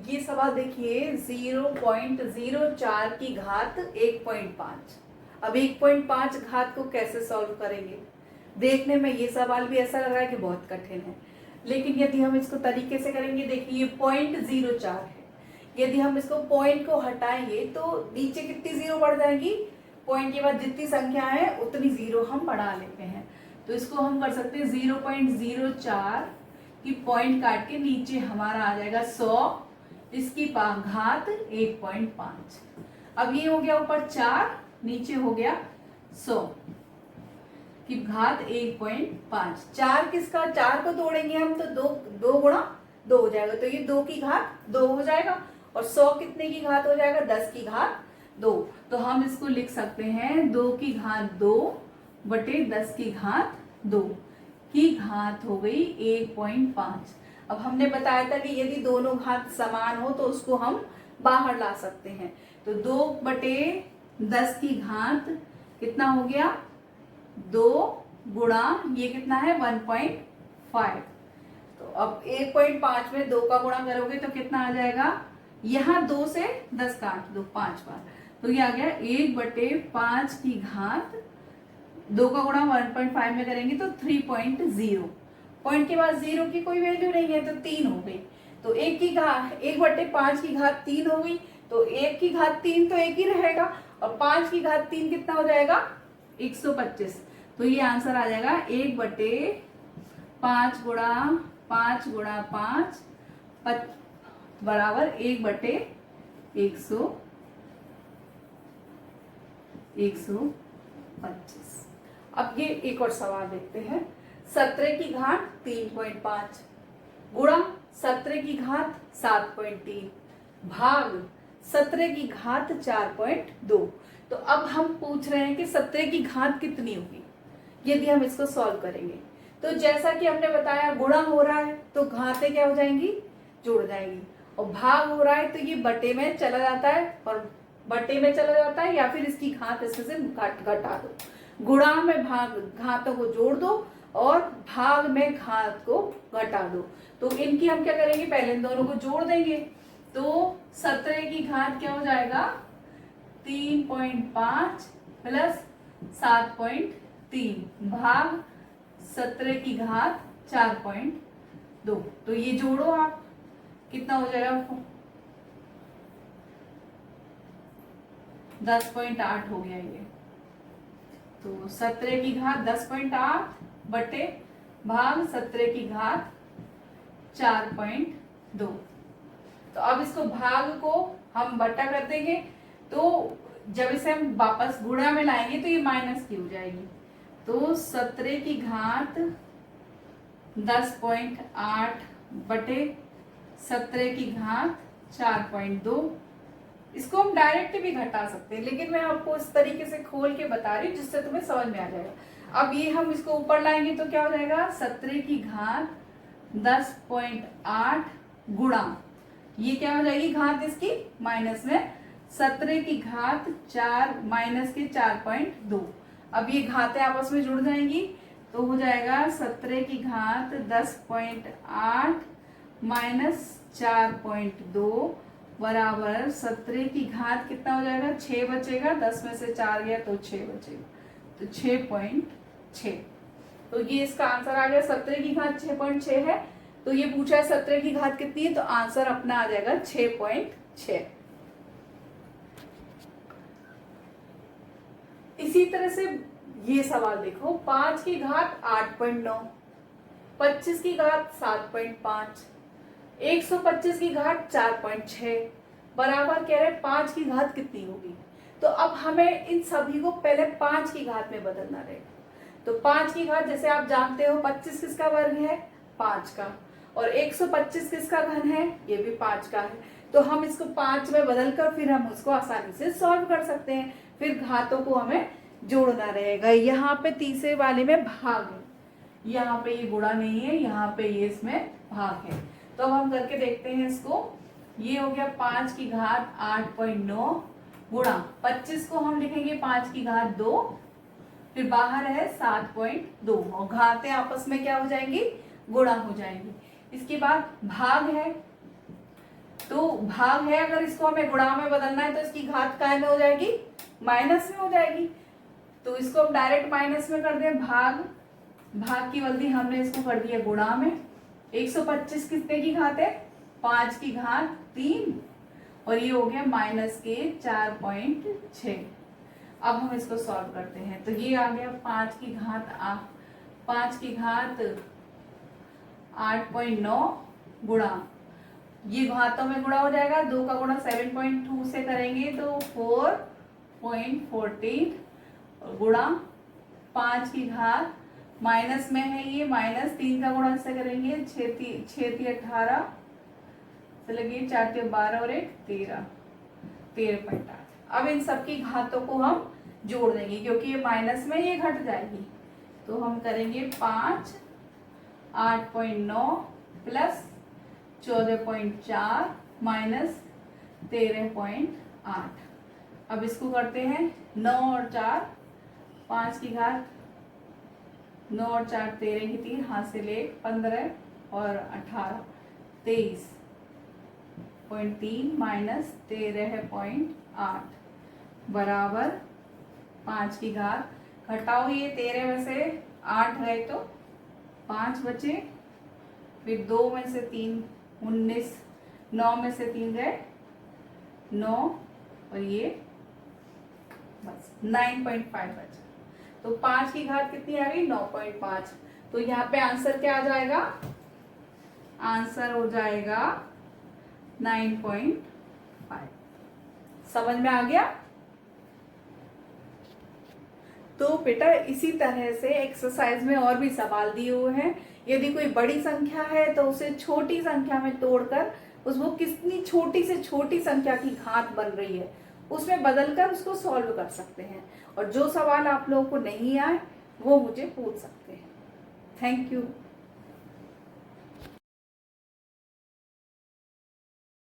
ये सवाल देखिए 0.04 की घात 1.5। अब 1.5 घात को कैसे सॉल्व करेंगे? देखने में ये सवाल भी ऐसा लग रहा है कि बहुत कठिन है, लेकिन यदि हम इसको तरीके से करेंगे, देखिए ये 0.04 है। यदि हम इसको पॉइंट को हटाएंगे तो नीचे कितनी जीरो बढ़ जाएंगी? पॉइंट के बाद जितनी संख्या है उतनी जीरो हम बढ़ा लेते हैं। तो इसको हम कर सकते हैं 0.04 की पॉइंट काट के नीचे हमारा आ जाएगा 100, इसकी घात 1.5। अब ये हो गया ऊपर 4, नीचे हो गया 100 की घात 1.5। 4 किसका? 4 को तोड़ेंगे हम तो 2 गुणा 2 हो जाएगा, तो ये 2 की घात 2 हो जाएगा। और 100 कितने की घात हो जाएगा? 10 की घात 2। तो हम इसको लिख सकते हैं 2 की घात 2 बटे 10 की घात 2 की घात हो गई 1.5। अब हमने बताया था कि यदि दोनों घात समान हो तो उसको हम बाहर ला सकते हैं। तो 2 बटे 10 की घात कितना हो गया? 2 गुणा ये कितना है? 1.5। तो अब 1.5 में 2 का गुणा करोगे तो कितना आ जाएगा? यहाँ 2 से 10 काट दो 5 बार, तो ये आ गया 1/5 की घात 2 का गुणा 1.5 में करेंगे तो 3.0। पॉइंट के बाद 0 की कोई वैल्यू नहीं है तो 3 हो गई। तो 1/5 की घात 3 हो गई, तो 1 की घात 3 तो 1 ही रहेगा, और 5 की घात 3 कितना हो जाएगा? 125। तो ये आंसर आ जाएगा 1/5 गुणा 5 गुणा 5 बराबर 1/125। अब ये एक और सवाल देखते हैं। 17 की घात 3.5 गुणा 17 की घात 7.3 भाग 17 की घात 4.2। तो अब हम पूछ रहे हैं कि 17 की घात कितनी होगी यदि हम इसको सॉल्व करेंगे। तो जैसा कि हमने बताया गुणा हो रहा है तो घातें क्या हो जाएंगी? जुड़ जाएंगी। और भाग हो रहा है तो ये बटे में चला जाता है, और बटे में चला जाता है, या फिर इसकी घात इसमें से घटा दो। गुणा में भाग घातों को जोड़ दो और भाग में घात को घटा दो। तो इनकी हम क्या करेंगे? पहले इन दोनों को जोड़ देंगे। तो 17 की घात क्या हो जाएगा? 3.5 प्लस 7.3 भाग 17 की घात 4.2। तो ये जोड़ो आप, कितना हो जाएगा? 10.8 हो गया ये। तो 17 की घात 10.8 बटे भाग 17 की घात 4.2। तो अब इसको भाग को हम बट्टा कर देंगे, तो जब इसे हम वापस गुणा में लाएंगे तो ये माइनस की हो जाएगी। तो 17 की घात 10.8 बटे 17 की घात 4.2। इसको हम डायरेक्ट भी घटा सकते हैं, लेकिन मैं आपको इस तरीके से खोल के बता रही हूँ जिससे तुम्हें समझ में आ जाएगा। अब ये हम इसको ऊपर लाएंगे तो क्या हो जाएगा? 17 की घात 10.8 गुणा ये क्या हो जाएगी? घात इसकी माइनस में 17 की घात 4 माइनस के 4.2। अब ये घातें आपस में जुड़ जाएंगी तो हो जाएगा 17 की घात 10.8 माइनस 4.2 बराबर 17 की घात कितना हो जाएगा? 6 बचेगा, 10 में से 4 गया तो 6 बचेगा, तो 6.6। तो ये इसका आंसर आ गया। 17 की घात 6.6 है, तो ये पूछा है 17 की घात कितनी है, तो आंसर अपना आ जाएगा 6.6। इसी तरह से ये सवाल देखो, 5 की घात 8.9, 25 की घात 7.5, 125 की घात 4.6 बराबर कह रहे 5 की घात कितनी होगी। तो अब हमें इन सभी को पहले 5 की घात में बदलना रहेगा। तो 5 की घात जैसे आप जानते हो 25 किसका वर्ग है? 5 का। और 125 किसका घन है? ये भी 5 का है। तो हम इसको 5 में बदलकर फिर हम उसको आसानी से सॉल्व कर सकते हैं। फिर घातों को हमें जोड़ना रहेगा। यहाँ पे तीसरे वाले में भाग है, यहाँ पे ये गुणा नहीं है, यहाँ पे ये इसमें भाग है। तो अब हम करके देखते हैं इसको। ये हो गया 5 की घात 8.9 गुणा 25 को हम लिखेंगे 5 की घात 2, फिर बाहर है 7.2 और घातें आपस में क्या हो जाएंगी? गुणा हो जाएंगी। इसके बाद भाग है तो भाग है, अगर इसको हमें गुणा में बदलना है तो इसकी घात काय में हो जाएगी, माइनस में हो जाएगी। तो इसको हम डायरेक्ट माइनस में कर दें, भाग की बदली हमने इसको कर दिया गुणा में। 125 कितने की घात है, 5 की घात 3, और ये हो गया माइनस के 4.6। अब हम इसको सॉल्व करते हैं, तो ये आ गया 5 की घात 8.9 गुणा, ये घातों में गुणा हो जाएगा, 2 का गुणा 7.2 से करेंगे तो 4.14 गुणा 5 की घात माइनस में है ये, माइनस 3 का गुणा से करेंगे 6 18, चलिए 4 12 और 1 13.8। अब इन सबकी घातों को हम जोड़ देंगे, क्योंकि ये माइनस में ये घट जाएगी, तो हम करेंगे 5 8.9 प्लस 14.4 माइनस 13.8। अब इसको करते हैं 9 और 4, 5 की घात 9 और 4 13 की 3, हाथ से ले 15 और 18 23.3 माइनस 13.8 बराबर 5 की घात, घटाओ ये 13 में से 8 गए तो 5 बचे, फिर 2 में से 3 19, 9 में से 3 गए 9, और ये बस 9.5 बचा। तो 5 की घात कितनी आ गई, 9.5। तो यहाँ पे आंसर क्या आ जाएगा, आंसर हो जाएगा 9.5। समझ में आ गया। तो बेटा इसी तरह से एक्सरसाइज में और भी सवाल दिए हुए हैं। यदि कोई बड़ी संख्या है तो उसे छोटी संख्या में तोड़कर उसको कितनी छोटी से छोटी संख्या की घात बन रही है उसमें बदलकर उसको सॉल्व कर सकते हैं। और जो सवाल आप लोगों को नहीं आए वो मुझे पूछ सकते हैं। Thank you.